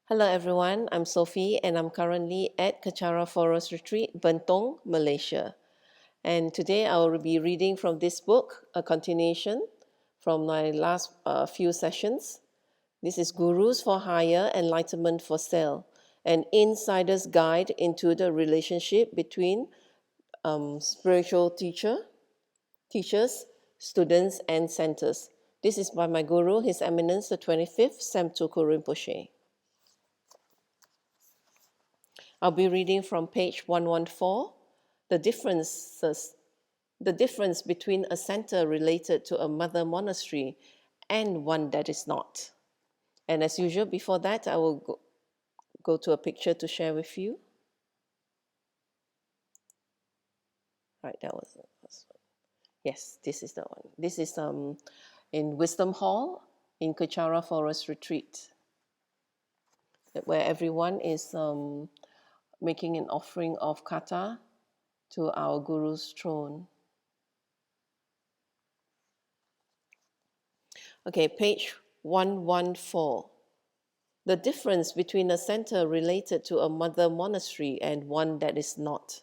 Hello everyone, I'm Sophie and I'm currently at Kechara Forest Retreat, Bentong, Malaysia. And today I will be reading from this book, a continuation from my last few sessions. This is Gurus for Hire, Enlightenment for Sale, an insider's guide into the relationship between spiritual teachers, students, and centers. This is by my Guru, His Eminence, the 25th Samtuku Rinpoche. I'll be reading from page 114, the difference between a center related to a mother monastery and one that is not. And as usual, before that, I will go to a picture to share with you. Right, that was the first one. Yes, this is the one. This is in Wisdom Hall in Kechara Forest Retreat, where everyone is making an offering of kata to our Guru's throne. Okay, page 114. The difference between a center related to a mother monastery and one that is not.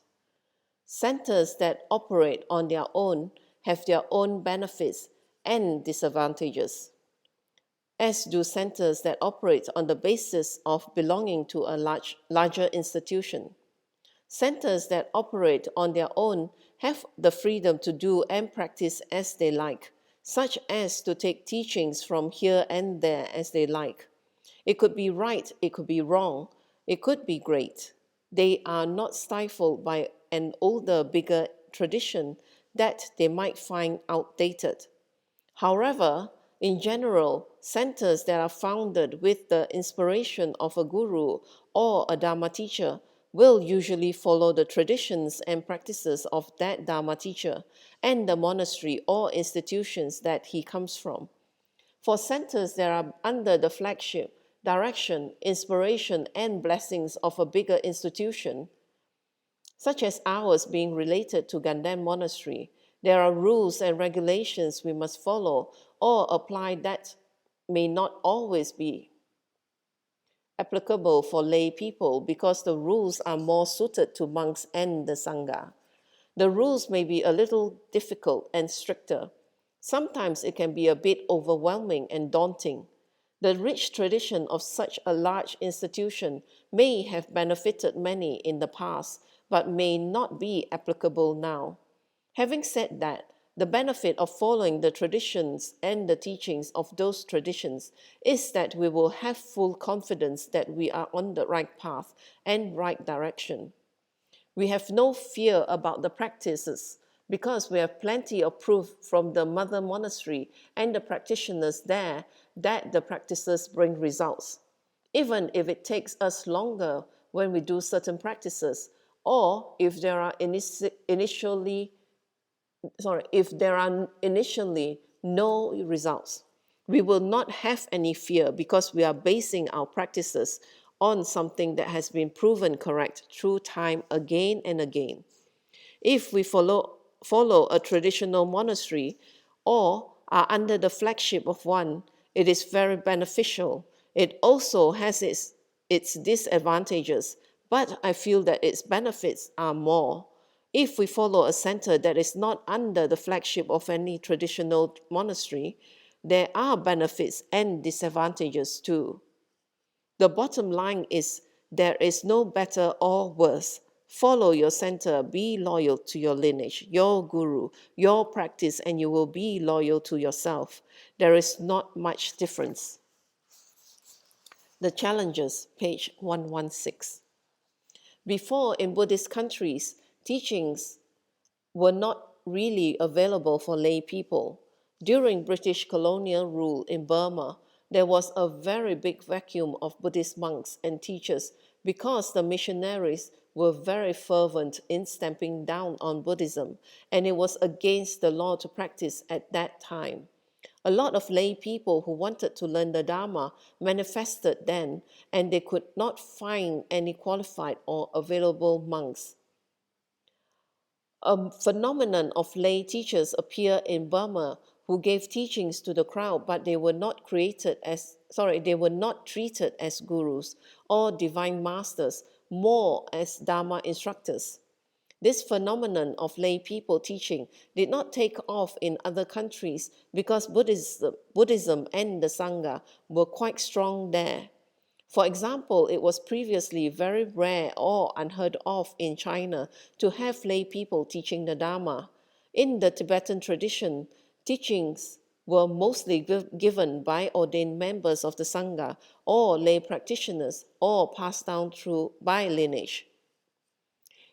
Centers that operate on their own have their own benefits and disadvantages, as do centers that operate on the basis of belonging to a larger institution. Centers that operate on their own have the freedom to do and practice as they like, such as to take teachings from here and there as they like. It could be right, it could be wrong, it could be great. They are not stifled by an older, bigger tradition that they might find outdated. However, in general, centers that are founded with the inspiration of a guru or a Dharma teacher will usually follow the traditions and practices of that Dharma teacher and the monastery or institutions that he comes from. For centers that are under the flagship, direction, inspiration, and blessings of a bigger institution, such as ours being related to Ganden Monastery, there are rules and regulations we must follow or apply that may not always be applicable for lay people because the rules are more suited to monks and the Sangha. The rules may be a little difficult and stricter. Sometimes it can be a bit overwhelming and daunting. The rich tradition of such a large institution may have benefited many in the past, but may not be applicable now. Having said that, the benefit of following the traditions and the teachings of those traditions is that we will have full confidence that we are on the right path and right direction. We have no fear about the practices because we have plenty of proof from the mother monastery and the practitioners there that the practices bring results, even if it takes us longer when we do certain practices, or if there are initially no results. We will not have any fear because we are basing our practices on something that has been proven correct through time again and again. If we follow a traditional monastery or are under the flagship of one, it is very beneficial. It also has its disadvantages, but I feel that its benefits are more. If we follow a center that is not under the flagship of any traditional monastery, there are benefits and disadvantages too. The bottom line is there is no better or worse. Follow your center, be loyal to your lineage, your guru, your practice, and you will be loyal to yourself. There is not much difference. The challenges, page 116. Before, in Buddhist countries, teachings were not really available for lay people. During British colonial rule in Burma, there was a very big vacuum of Buddhist monks and teachers because the missionaries were very fervent in stamping down on Buddhism, and it was against the law to practice at that time. A lot of lay people who wanted to learn the Dharma manifested then, and they could not find any qualified or available monks. A phenomenon of lay teachers appeared in Burma who gave teachings to the crowd, but they were not created as they were not treated as gurus or divine masters, more as Dharma instructors. This phenomenon of lay people teaching did not take off in other countries because Buddhism and the Sangha were quite strong there. For example, it was previously very rare or unheard of in China to have lay people teaching the Dharma. In the Tibetan tradition, teachings were mostly given by ordained members of the Sangha or lay practitioners or passed down through by lineage.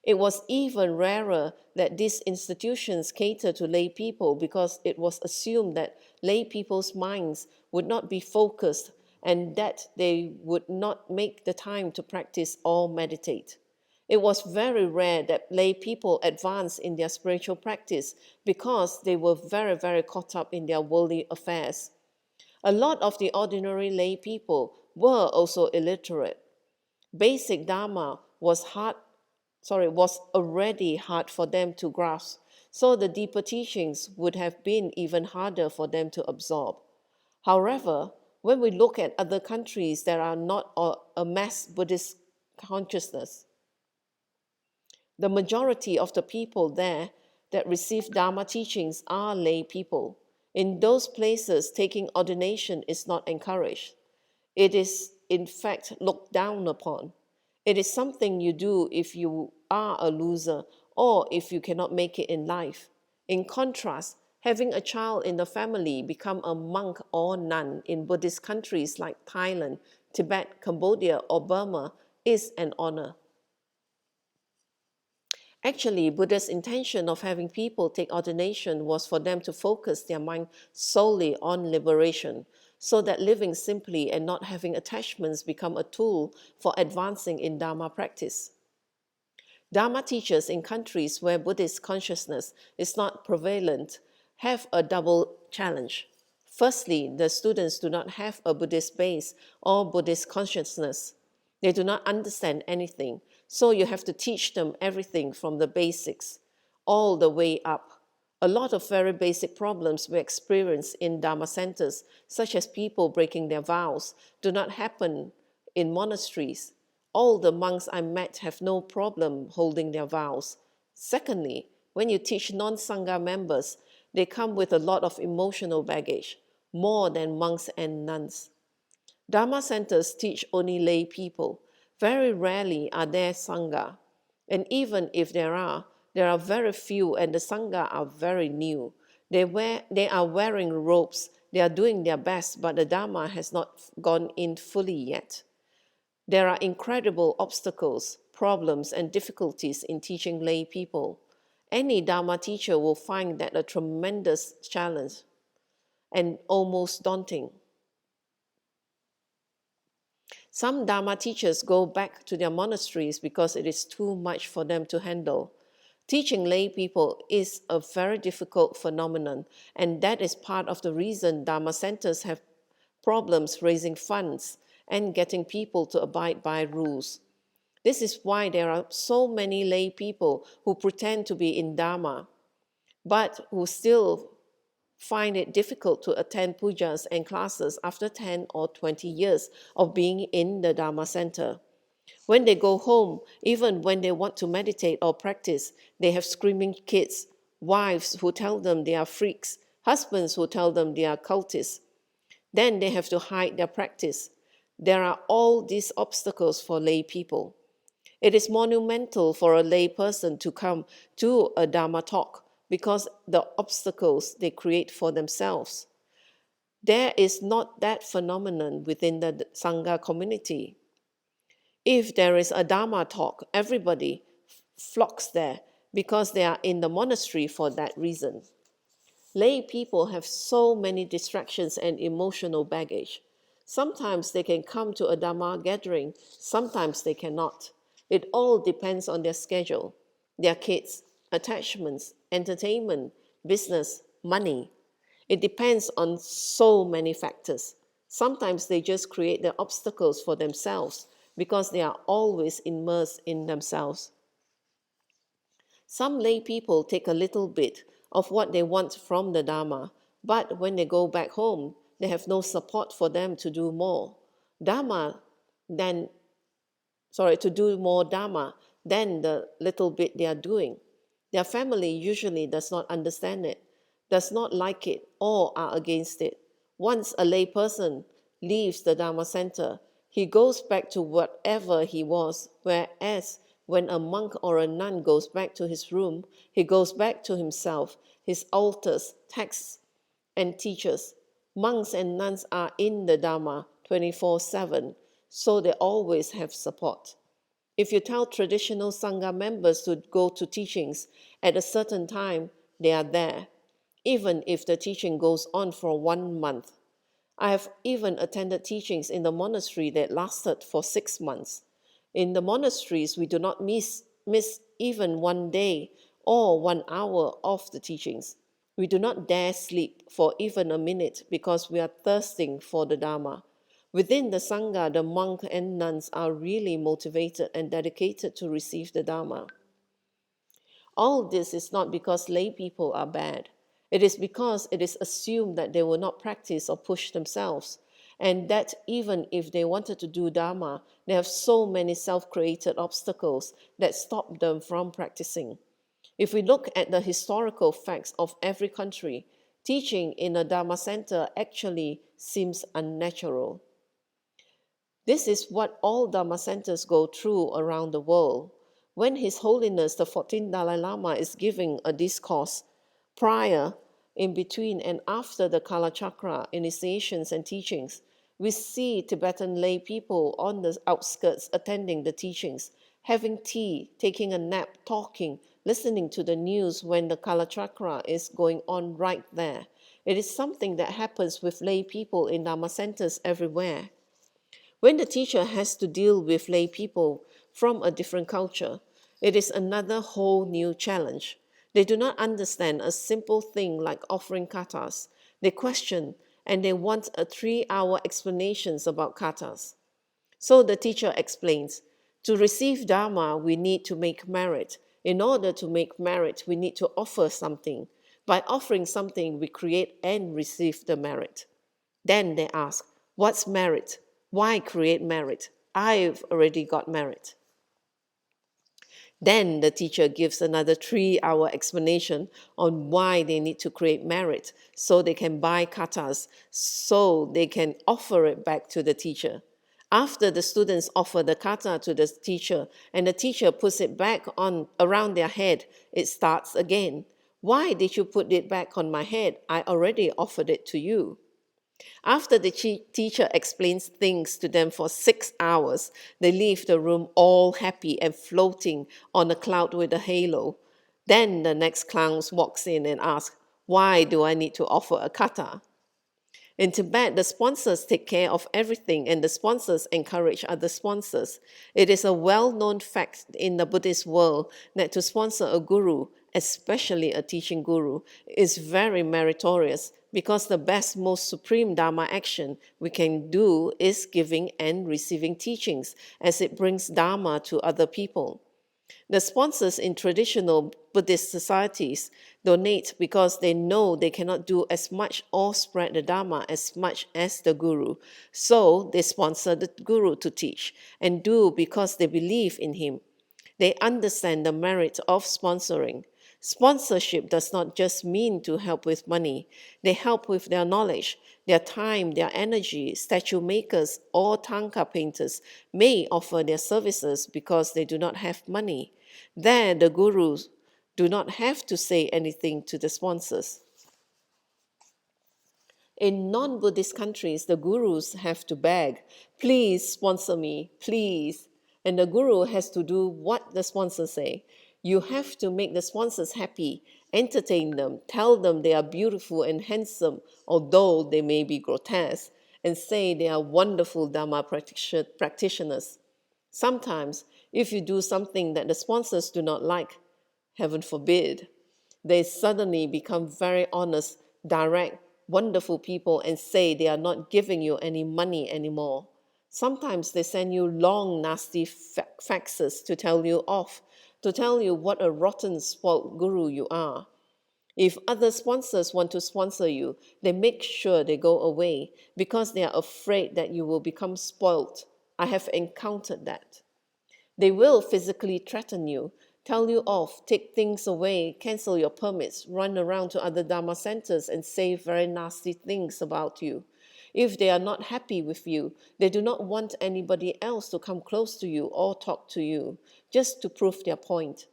It was even rarer that these institutions cater to lay people because it was assumed that lay people's minds would not be focused and that they would not make the time to practice or meditate. It was very rare that lay people advanced in their spiritual practice because they were very, very caught up in their worldly affairs. A lot of the ordinary lay people were also illiterate. Basic Dharma was already hard for them to grasp, so the deeper teachings would have been even harder for them to absorb. However, when we look at other countries that are not a mass Buddhist consciousness, the majority of the people there that receive Dharma teachings are lay people. In those places, taking ordination is not encouraged. It is, in fact, looked down upon. It is something you do if you are a loser or if you cannot make it in life. In contrast, having a child in the family become a monk or nun in Buddhist countries like Thailand, Tibet, Cambodia, or Burma is an honor. Actually, Buddha's intention of having people take ordination was for them to focus their mind solely on liberation, so that living simply and not having attachments become a tool for advancing in Dharma practice. Dharma teachers in countries where Buddhist consciousness is not prevalent have a double challenge. Firstly, the students do not have a Buddhist base or Buddhist consciousness. They do not understand anything, so you have to teach them everything from the basics all the way up. A lot of very basic problems we experience in Dharma centers, such as people breaking their vows, do not happen in monasteries. All the monks I met have no problem holding their vows. Secondly, when you teach non-Sangha members, they come with a lot of emotional baggage, more than monks and nuns. Dharma centers teach only lay people. Very rarely are there Sangha. And even if there are very few, and the Sangha are very new. They are wearing robes, they are doing their best, but the Dharma has not gone in fully yet. There are incredible obstacles, problems, and difficulties in teaching lay people. Any Dharma teacher will find that a tremendous challenge and almost daunting. Some Dharma teachers go back to their monasteries because it is too much for them to handle. Teaching lay people is a very difficult phenomenon, and that is part of the reason Dharma centers have problems raising funds and getting people to abide by rules. This is why there are so many lay people who pretend to be in Dharma, but who still find it difficult to attend pujas and classes after 10 or 20 years of being in the Dharma center. When they go home, even when they want to meditate or practice, they have screaming kids, wives who tell them they are freaks, husbands who tell them they are cultists. Then they have to hide their practice. There are all these obstacles for lay people. It is monumental for a lay person to come to a Dharma talk because the obstacles they create for themselves. There is not that phenomenon within the Sangha community. If there is a Dharma talk, everybody flocks there because they are in the monastery for that reason. Lay people have so many distractions and emotional baggage. Sometimes they can come to a Dharma gathering, sometimes they cannot. It all depends on their schedule, their kids, attachments, entertainment, business, money. It depends on so many factors. Sometimes they just create the obstacles for themselves because they are always immersed in themselves. Some lay people take a little bit of what they want from the Dharma, but when they go back home, they have no support for them to do more Dharma than, to do more Dharma than the little bit they are doing. Their family usually does not understand it, does not like it, or are against it. Once a lay person leaves the Dharma center, he goes back to whatever he was, whereas when a monk or a nun goes back to his room, he goes back to himself, his altars, texts, and teachers. Monks and nuns are in the Dharma 24/7, so they always have support. If you tell traditional Sangha members to go to teachings at a certain time, they are there, even if the teaching goes on for 1 month. I have even attended teachings in the monastery that lasted for 6 months. In the monasteries, we do not miss even 1 day or 1 hour of the teachings. We do not dare sleep for even a minute because we are thirsting for the Dharma. Within the Sangha, the monk and nuns are really motivated and dedicated to receive the Dharma. All this is not because lay people are bad. It is because it is assumed that they will not practice or push themselves, and that even if they wanted to do Dharma, they have so many self-created obstacles that stop them from practicing. If we look at the historical facts of every country, teaching in a Dharma center actually seems unnatural. This is what all Dharma centers go through around the world. When His Holiness the 14th Dalai Lama is giving a discourse, prior, in between, and after the Kalachakra initiations and teachings, we see Tibetan lay people on the outskirts attending the teachings, having tea, taking a nap, talking, listening to the news when the Kalachakra is going on right there. It is something that happens with lay people in Dharma centers everywhere. When the teacher has to deal with lay people from a different culture, it is another whole new challenge. They do not understand a simple thing like offering katas. They question and they want a 3-hour explanations about katas. So the teacher explains, to receive Dharma, we need to make merit. In order to make merit, we need to offer something. By offering something, we create and receive the merit. Then they ask, what's merit? Why create merit? I've already got merit. Then the teacher gives another 3-hour explanation on why they need to create merit so they can buy katas, so they can offer it back to the teacher. After the students offer the kata to the teacher and the teacher puts it back on around their head, it starts again. Why did you put it back on my head? I already offered it to you. After the teacher explains things to them for 6 hours, they leave the room all happy and floating on a cloud with a halo. Then the next clown walks in and asks, why do I need to offer a kata? In Tibet, the sponsors take care of everything and the sponsors encourage other sponsors. It is a well-known fact in the Buddhist world that to sponsor a guru, especially a teaching guru, is very meritorious because the best, most supreme Dharma action we can do is giving and receiving teachings as it brings Dharma to other people. The sponsors in traditional Buddhist societies donate because they know they cannot do as much or spread the Dharma as much as the guru. So they sponsor the guru to teach and do because they believe in him. They understand the merit of sponsoring. Sponsorship does not just mean to help with money. They help with their knowledge, their time, their energy. Statue makers or tanka painters may offer their services because they do not have money. There, the gurus do not have to say anything to the sponsors. In non-Buddhist countries, the gurus have to beg, please sponsor me, please. And the guru has to do what the sponsors say. You have to make the sponsors happy, entertain them, tell them they are beautiful and handsome, although they may be grotesque, and say they are wonderful Dharma practitioners. Sometimes, if you do something that the sponsors do not like, heaven forbid, they suddenly become very honest, direct, wonderful people and say they are not giving you any money anymore. Sometimes they send you long, nasty faxes to tell you off, to tell you what a rotten, spoiled guru you are. If other sponsors want to sponsor you, they make sure they go away because they are afraid that you will become spoiled. I have encountered that. They will physically threaten you, tell you off, take things away, cancel your permits, run around to other Dharma centers and say very nasty things about you. If they are not happy with you, they do not want anybody else to come close to you or talk to you, just to prove their point.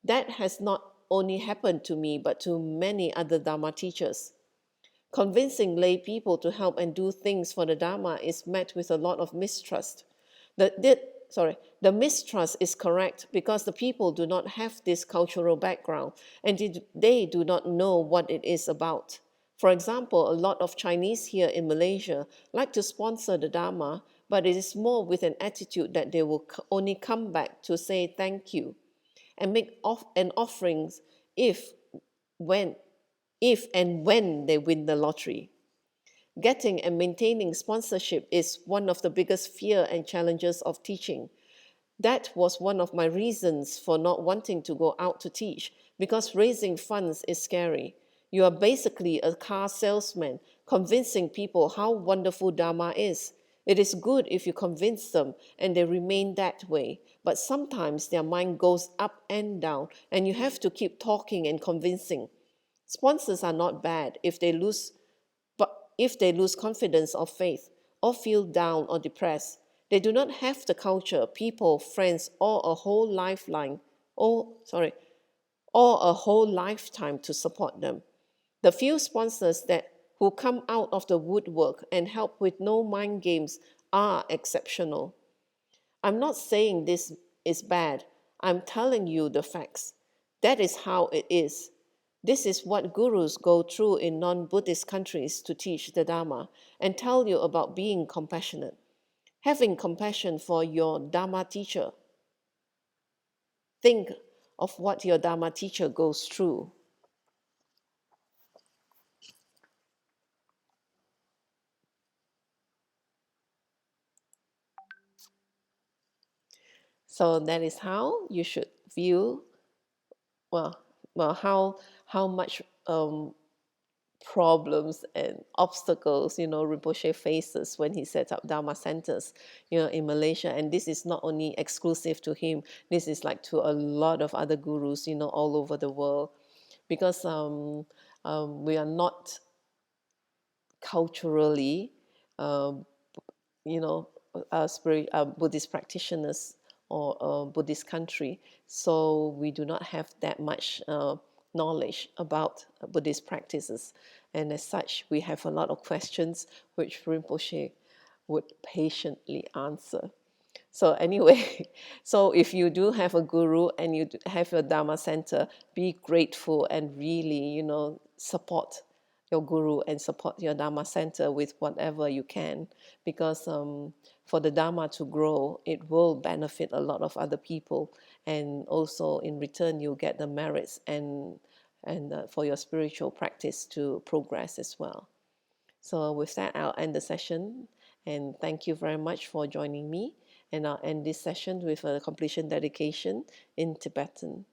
That has not only happened to me, but to many other Dharma teachers. Convincing lay people to help and do things for the Dharma is met with a lot of mistrust. The mistrust is correct because the people do not have this cultural background and they do not know what it is about. For example, a lot of Chinese here in Malaysia like to sponsor the Dharma, but it is more with an attitude that they will only come back to say thank you and make an offerings if when if and when they win the lottery. Getting and maintaining sponsorship is one of the biggest fear and challenges of teaching. That was one of my reasons for not wanting to go out to teach, because raising funds is scary. You are basically a car salesman convincing people how wonderful Dharma is. It is good if you convince them and they remain that way, but sometimes their mind goes up and down and you have to keep talking and convincing. Sponsors are not bad if they lose confidence or faith, or feel down or depressed. They do not have the culture, people, friends, or a whole lifeline, or a whole lifetime to support them. The few sponsors that who come out of the woodwork and help with no mind games are exceptional. I'm not saying this is bad. I'm telling you the facts. That is how it is. This is what gurus go through in non Buddhist countries to teach the Dharma and tell you about being compassionate. Having compassion for your Dharma teacher. Think of what your Dharma teacher goes through. So that is how you should view, well, how much problems and obstacles, Rinpoche faces when he set up Dharma centers, in Malaysia. And this is not only exclusive to him, this is like to a lot of other gurus, all over the world. Because we are not culturally, um, Buddhist practitioners or a Buddhist country, so we do not have that much knowledge about Buddhist practices, and as such, we have a lot of questions which Rinpoche would patiently answer. So anyway, so if you do have a guru and you have a Dharma center, be grateful and really, support your guru and support your Dharma center with whatever you can, because for the Dharma to grow, it will benefit a lot of other people, and also in return you get the merits and for your spiritual practice to progress as well. So with that, I'll end the session, and thank you very much for joining me. And I'll end this session with a completion dedication in Tibetan.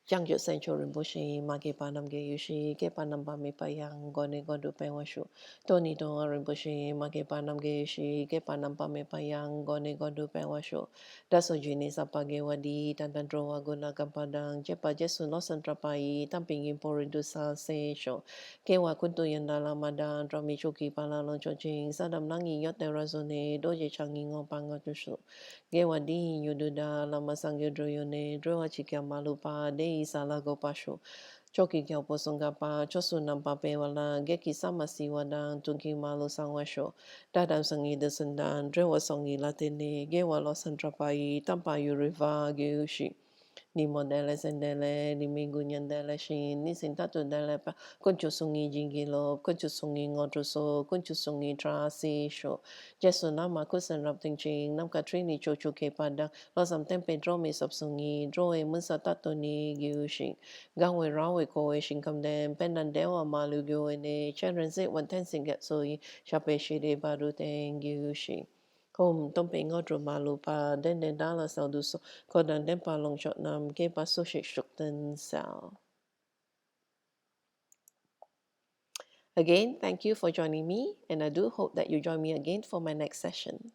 Yang Yo Sancho Rinpoche, Mage Panam Ge Yushi, Ge Panam Pame Payang, Gone Godu Pewashu, Tony Do Rinpoche, Mage Panam Ge Yushi, Ge Panam Pame Payang, Gone Godu Pewashu, Daso Jini Sapage Wadi, Tantandro Aguna Gampadang, Jepa Jesu no Santrapai, Tamping Imporidusa Se Sho, Kewa Kuntu Yandala Madan, Drami Chuki Palalon Choching, Sadam Nangi Yote Razone, Doje Changi Ngopangatushu. Gewadi yududa lama sangyo droyone droa chikia malupa de isala gopasho choki kya posongapa chosu nampa pewala geki samasi wadan tunki malu sangwasho dadam sangi desendan droa songi latene gewa lo santrapai tampa yuriva geushi ni modele sendele ni migunyandele shin ni sintatu dele pa kunchu sungi jingilo kunchu sungi ngotuso kunchu sungi trasi sho jesu nama kusen rapting ching nam katrini chochu ke padang losam tempe drome sop sungi droe munsa tato ni gyushin gangwe rawe koe shin kamdem pendan dewa malu gyo ene chen rense wan ten singet soi shape shide baru ten gyushin Om tom pe ngo dro ma lu pa den den da la sao du so ko dan den pa long shot nam ke pa so shik shuk ten sao. Again, thank you for joining me, and I do hope that you join me again for my next session.